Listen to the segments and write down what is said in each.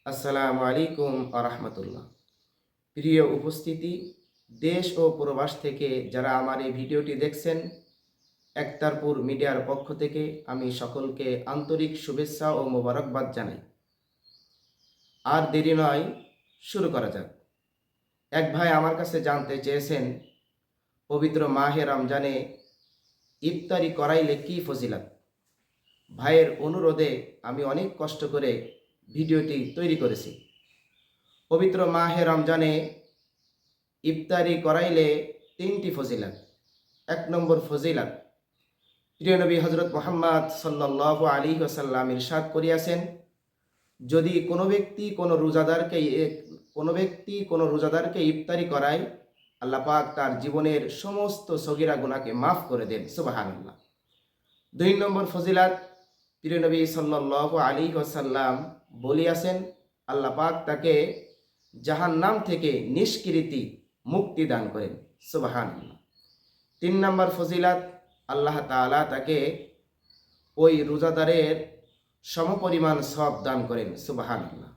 আসসালামু আলাইকুম আরহামতুল্লাহ। প্রিয় উপস্থিতি, দেশ ও প্রবাস থেকে যারা আমার এই ভিডিওটি দেখছেন, একতারপুর মিডিয়ার পক্ষ থেকে আমি সকলকে আন্তরিক শুভেচ্ছা ও মোবারকবাদ জানাই। আর দেরি নয়, শুরু করা যাক। এক ভাই আমার কাছে জানতে চেয়েছেন, পবিত্র মাহে রমজানে ইফতারি করাইলে কি ফজিলত। ভাইয়ের অনুরোধে আমি অনেক কষ্ট করে ভিডিওটি তৈরি করেছি। পবিত্র মাহে রমজানে ইফতারি করাইলে তিনটি ফজিলত। ১ নম্বর ফজিলত, প্রিয় নবী হজরত মুহাম্মদ সাল্লাল্লাহু আলাইহি ওয়াসাল্লাম ইরশাদ করিয়াছেন, যদি কোনো ব্যক্তি কোনো রোজাদারকে ইফতারি করায়, আল্লাহ পাক তার জীবনের সমস্ত সগীরা গুনাহকে মাফ করে দেন। সুবহানাল্লাহ। ২ নম্বর ফজিলত, প্রিয় নবী সাল্লাল্লাহু আলাইহি ওয়াসাল্লাম বলিয়াছেন, আল্লাহ পাক তাকে জাহান্নাম থেকে নিষ্কৃতি মুক্তি দান করেন। সুবহানাল্লাহ। ৩ নম্বর ফজিলত, আল্লাহ তাআলা তাকে ওই রোজাদারের সমপরিমাণ সওয়াব দান করেন। সুবহানাল্লাহ।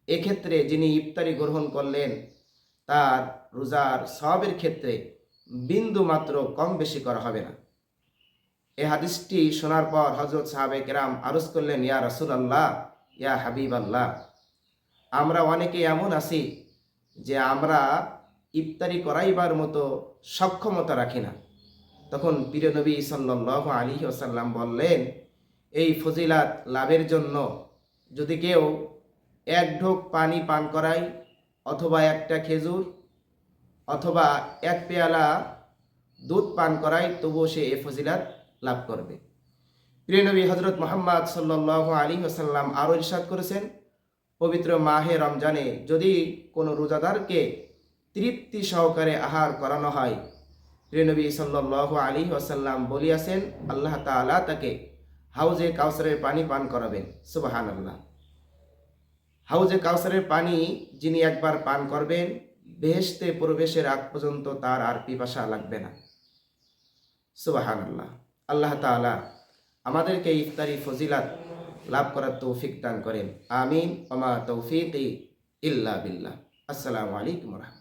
এক্ষেত্রে যিনি ইফতারি গ্রহণ করলেন, তার রোজার সওয়াবের ক্ষেত্রে বিন্দু মাত্র কম বেশি করা হবে না। এই হাদিসটি শোনার পর হযরত সাহাবে কেরাম আরজ করলেন, ইয়া রাসূলুল্লাহ, ইয়া হাবিবাল্লাহ, আমরা অনেকে এমন আছি যে আমরা ইফতারি করাইবার মতো সক্ষমতা রাখি না। তখন প্রিয় নবী সাল্লাল্লাহু আলাইহি ওয়াসাল্লাম বললেন, এই ফজিলাত লাভের জন্য যদি কেউ এক ঢোক পানি পান করায়, অথবা একটা খেজুর, অথবা এক পেয়ালা দুধ পান করায়, তবুও সে এ ফজিলাত লাভ করবে। প্রিয় নবী হজরত মুহাম্মদ সাল্লাল্লাহু আলাইহি ওয়াসাল্লাম আরও ইরশাদ করেছেন, পবিত্র মাহে রমজানে যদি কোনো রোজাদারকে তৃপ্তি সহকারে আহার করানো হয়, প্রিয় নবী সাল্লাল্লাহু আলাইহি ওয়াসাল্লাম বলিয়াছেন, আল্লাহ তাআলা তাকে হাউজে কাউসারের পানি পান করাবেন। সুবহানাল্লাহ। হাউজে কাউসারের পানি যিনি একবার পান করবেন, বেহেশতে প্রবেশের আগ পর্যন্ত তার আর পিপাসা লাগবে না। সুবহানাল্লাহ। আল্লাহ তাআলা আমাদেরকে ইফতারি ফজিলাত লাভ করার তৌফিক দান করেন। আমিন। ওয়া মা তৌফিকি ইল্লা বিল্লাহ। আসসালামু আলাইকুম ওয়া রাহমাতুল্লাহ।